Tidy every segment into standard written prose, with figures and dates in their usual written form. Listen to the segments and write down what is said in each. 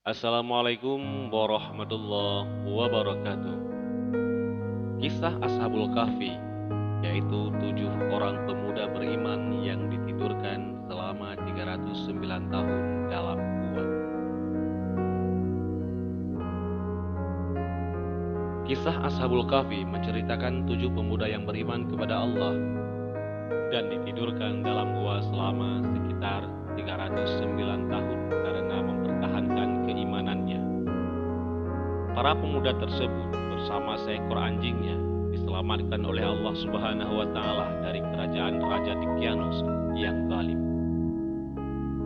Assalamualaikum warahmatullahi wabarakatuh. Kisah Ashabul Kahfi, yaitu 7 orang pemuda beriman yang ditidurkan selama 309 tahun dalam gua. Kisah Ashabul Kahfi menceritakan 7 pemuda yang beriman kepada Allah dan ditidurkan dalam gua selama sekitar 309 tahun karena mempertahankan keimanannya. Para pemuda tersebut bersama seekor anjingnya diselamatkan oleh Allah Subhanahu wa taala dari kerajaan Raja Dicyanus yang zalim.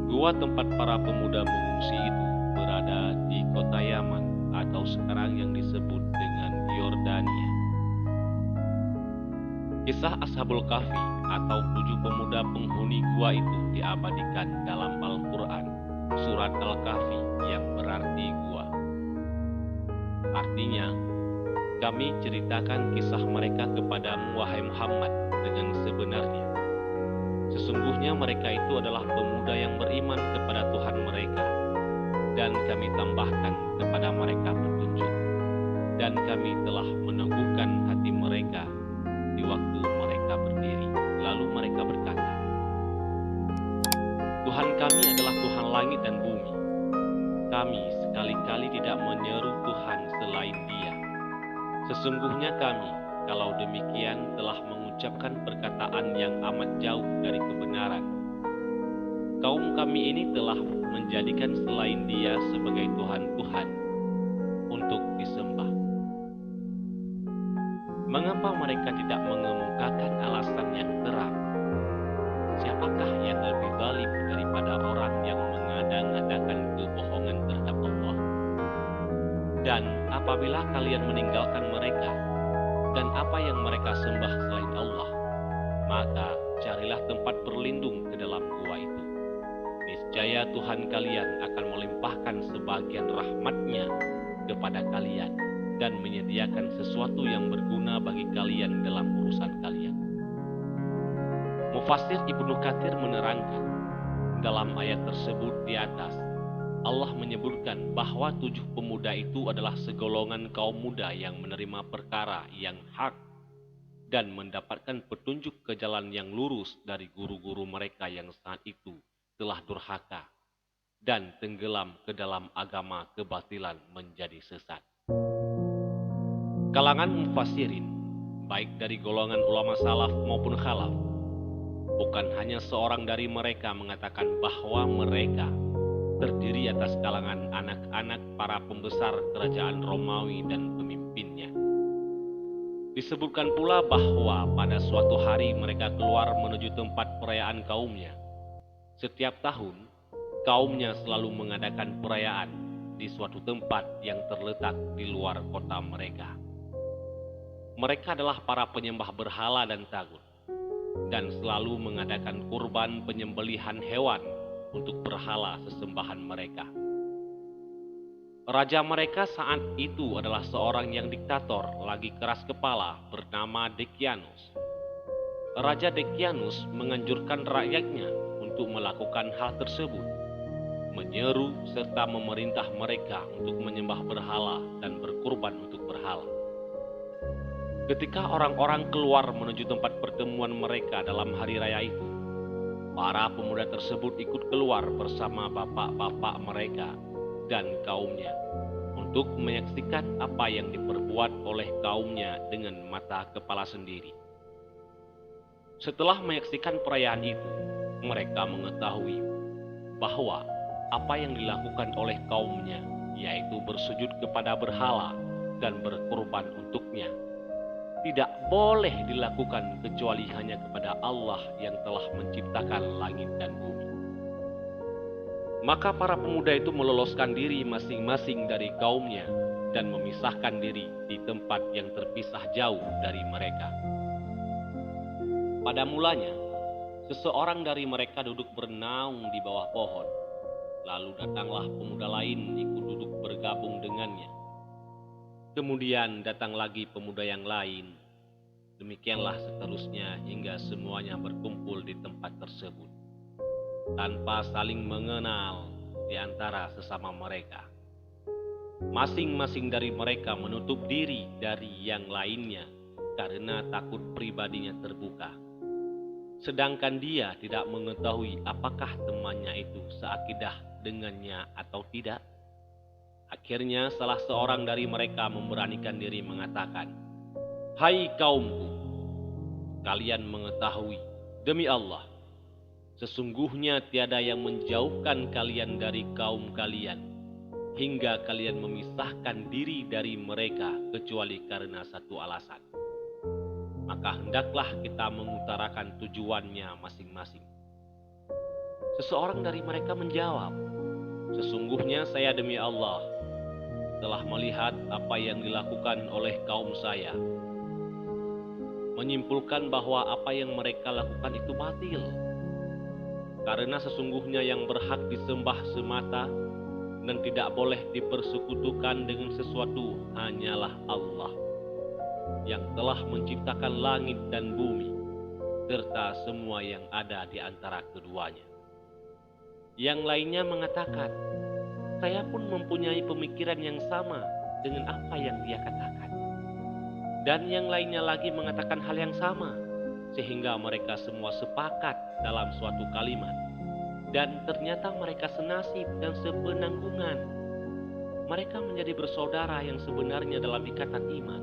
Gua tempat para pemuda mengungsi itu berada di kota Yaman atau sekarang yang disebut dengan Yordania. Kisah Ashabul Kahfi atau 7 pemuda penghuni gua itu diabadikan dalam Al-Quran, surat Al-Kahfi yang berarti gua. Artinya, kami ceritakan kisah mereka kepadamu wahai Muhammad dengan sebenarnya. Sesungguhnya mereka itu adalah pemuda yang beriman kepada Tuhan mereka, dan kami tambahkan kepada mereka petunjuk. Dan kami telah meneguhkan hati mereka di waktu mereka berdiri. Lalu mereka berkata, Tuhan kami adalah Tuhan langit dan bumi. Kami sekali-kali tidak menyeru Tuhan selain Dia. Sesungguhnya kami, kalau demikian, telah mengucapkan perkataan yang amat jauh dari kebenaran. Kaum kami ini telah menjadikan selain Dia sebagai Tuhan-Tuhan untuk disembah. Mengapa mereka tidak mengemukakan alasan yang terang? Siapakah yang lebih zalim daripada orang yang mengada-ngadakan kebohongan terhadap Allah? Dan apabila kalian meninggalkan mereka dan apa yang mereka sembah selain Allah, maka carilah tempat berlindung ke dalam gua itu. Niscaya Tuhan kalian akan melimpahkan sebagian rahmat-Nya kepada kalian dan menyediakan sesuatu yang berguna bagi kalian dalam urusan kalian. Mufassir Ibnu Katsir menerangkan, dalam ayat tersebut di atas, Allah menyebutkan bahwa 7 pemuda itu adalah segolongan kaum muda yang menerima perkara yang hak dan mendapatkan petunjuk ke jalan yang lurus dari guru-guru mereka yang saat itu telah durhaka dan tenggelam ke dalam agama kebatilan menjadi sesat. Kalangan mufassirin, baik dari golongan ulama salaf maupun khalaf, bukan hanya seorang dari mereka mengatakan bahwa mereka terdiri atas kalangan anak-anak para pembesar kerajaan Romawi dan pemimpinnya. Disebutkan pula bahwa pada suatu hari mereka keluar menuju tempat perayaan kaumnya. Setiap tahun, kaumnya selalu mengadakan perayaan di suatu tempat yang terletak di luar kota mereka. Mereka adalah para penyembah berhala dan tagut, dan selalu mengadakan kurban penyembelihan hewan untuk berhala sesembahan mereka. Raja mereka saat itu adalah seorang yang diktator lagi keras kepala bernama Dicyanus. Raja Dicyanus menganjurkan rakyatnya untuk melakukan hal tersebut, menyeru serta memerintah mereka untuk menyembah berhala dan berkurban untuk berhala. Ketika orang-orang keluar menuju tempat pertemuan mereka dalam hari raya itu, para pemuda tersebut ikut keluar bersama bapak-bapak mereka dan kaumnya untuk menyaksikan apa yang diperbuat oleh kaumnya dengan mata kepala sendiri. Setelah menyaksikan perayaan itu, mereka mengetahui bahwa apa yang dilakukan oleh kaumnya, yaitu bersujud kepada berhala dan berkurban untuknya, tidak boleh dilakukan kecuali hanya kepada Allah yang telah menciptakan langit dan bumi. Maka para pemuda itu meloloskan diri masing-masing dari kaumnya dan memisahkan diri di tempat yang terpisah jauh dari mereka. Pada mulanya, seseorang dari mereka duduk bernaung di bawah pohon. Lalu datanglah pemuda lain ikut duduk bergabung dengannya. Kemudian datang lagi pemuda yang lain. Demikianlah seterusnya hingga semuanya berkumpul di tempat tersebut, tanpa saling mengenal di antara sesama mereka. Masing-masing dari mereka menutup diri dari yang lainnya karena takut pribadinya terbuka. Sedangkan dia tidak mengetahui apakah temannya itu seakidah dengannya atau tidak. Akhirnya salah seorang dari mereka memberanikan diri mengatakan, "Hai kaumku, kalian mengetahui, demi Allah, sesungguhnya tiada yang menjauhkan kalian dari kaum kalian, hingga kalian memisahkan diri dari mereka kecuali karena satu alasan. Maka hendaklah kita mengutarakan tujuannya masing-masing." Seseorang dari mereka menjawab, "Sesungguhnya saya demi Allah telah melihat apa yang dilakukan oleh kaum saya, menyimpulkan bahwa apa yang mereka lakukan itu batil. Karena sesungguhnya yang berhak disembah semata dan tidak boleh dipersekutukan dengan sesuatu hanyalah Allah yang telah menciptakan langit dan bumi serta semua yang ada di antara keduanya." Yang lainnya mengatakan, "Saya pun mempunyai pemikiran yang sama dengan apa yang dia katakan." Dan yang lainnya lagi mengatakan hal yang sama, sehingga mereka semua sepakat dalam suatu kalimat. Dan ternyata mereka senasib dan sepenanggungan. Mereka menjadi bersaudara yang sebenarnya dalam ikatan iman.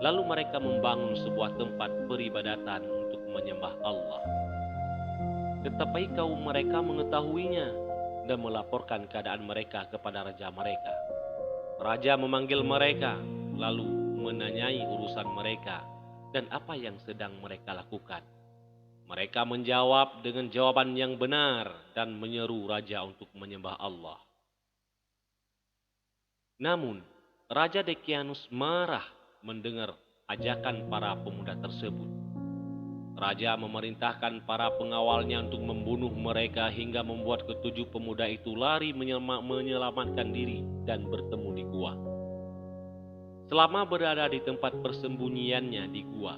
Lalu mereka membangun sebuah tempat peribadatan untuk menyembah Allah. Tetapi kaum mereka mengetahuinya dan melaporkan keadaan mereka kepada raja mereka. Raja memanggil mereka, lalu menanyai urusan mereka dan apa yang sedang mereka lakukan. Mereka menjawab dengan jawaban yang benar dan menyeru raja untuk menyembah Allah. Namun, Raja Dekianus marah mendengar ajakan para pemuda tersebut. Raja memerintahkan para pengawalnya untuk membunuh mereka hingga membuat ketujuh pemuda itu lari menyelamatkan diri dan bertemu di gua. Selama berada di tempat persembunyiannya di gua,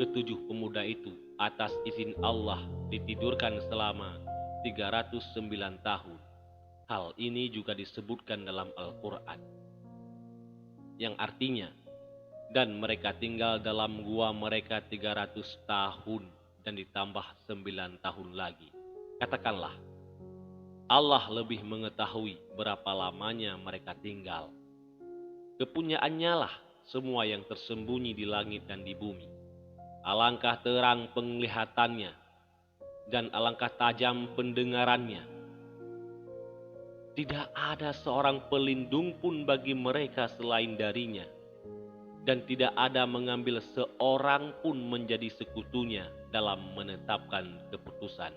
ketujuh pemuda itu atas izin Allah ditidurkan selama 309 tahun. Hal ini juga disebutkan dalam Al-Quran, yang artinya, dan mereka tinggal dalam gua mereka 300 tahun dan ditambah 9 tahun lagi. Katakanlah, Allah lebih mengetahui berapa lamanya mereka tinggal. Kepunyaannya lah semua yang tersembunyi di langit dan di bumi. Alangkah terang penglihatannya dan alangkah tajam pendengarannya. Tidak ada seorang pelindung pun bagi mereka selain darinya. Dan tidak ada mengambil seorang pun menjadi sekutunya dalam menetapkan keputusan.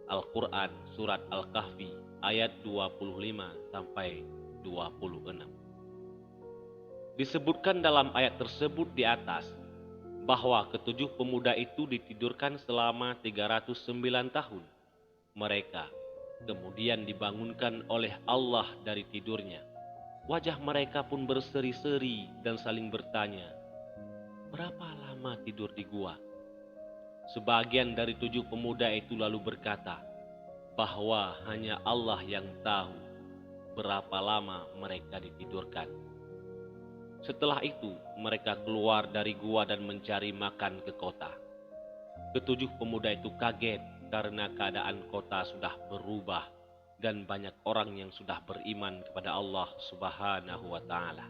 Al-Quran Surat Al-Kahfi ayat 25-26. Disebutkan dalam ayat tersebut di atas bahwa ketujuh pemuda itu ditidurkan selama 309 tahun. Mereka kemudian dibangunkan oleh Allah dari tidurnya. Wajah mereka pun berseri-seri dan saling bertanya, "Berapa lama tidur di gua?" Sebagian dari tujuh pemuda itu lalu berkata bahwa hanya Allah yang tahu berapa lama mereka ditidurkan. Setelah itu mereka keluar dari gua dan mencari makan ke kota. Ketujuh pemuda itu kaget karena keadaan kota sudah berubah dan banyak orang yang sudah beriman kepada Allah Subhanahu wa Ta'ala.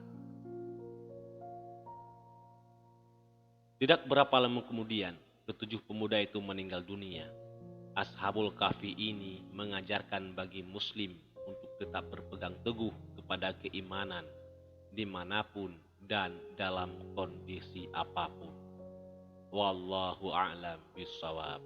Tidak berapa lama kemudian, ketujuh pemuda itu meninggal dunia. Ashabul Kahfi ini mengajarkan bagi Muslim untuk tetap berpegang teguh kepada keimanan dimanapun dan dalam kondisi apapun. Wallahu a'lam bishawab.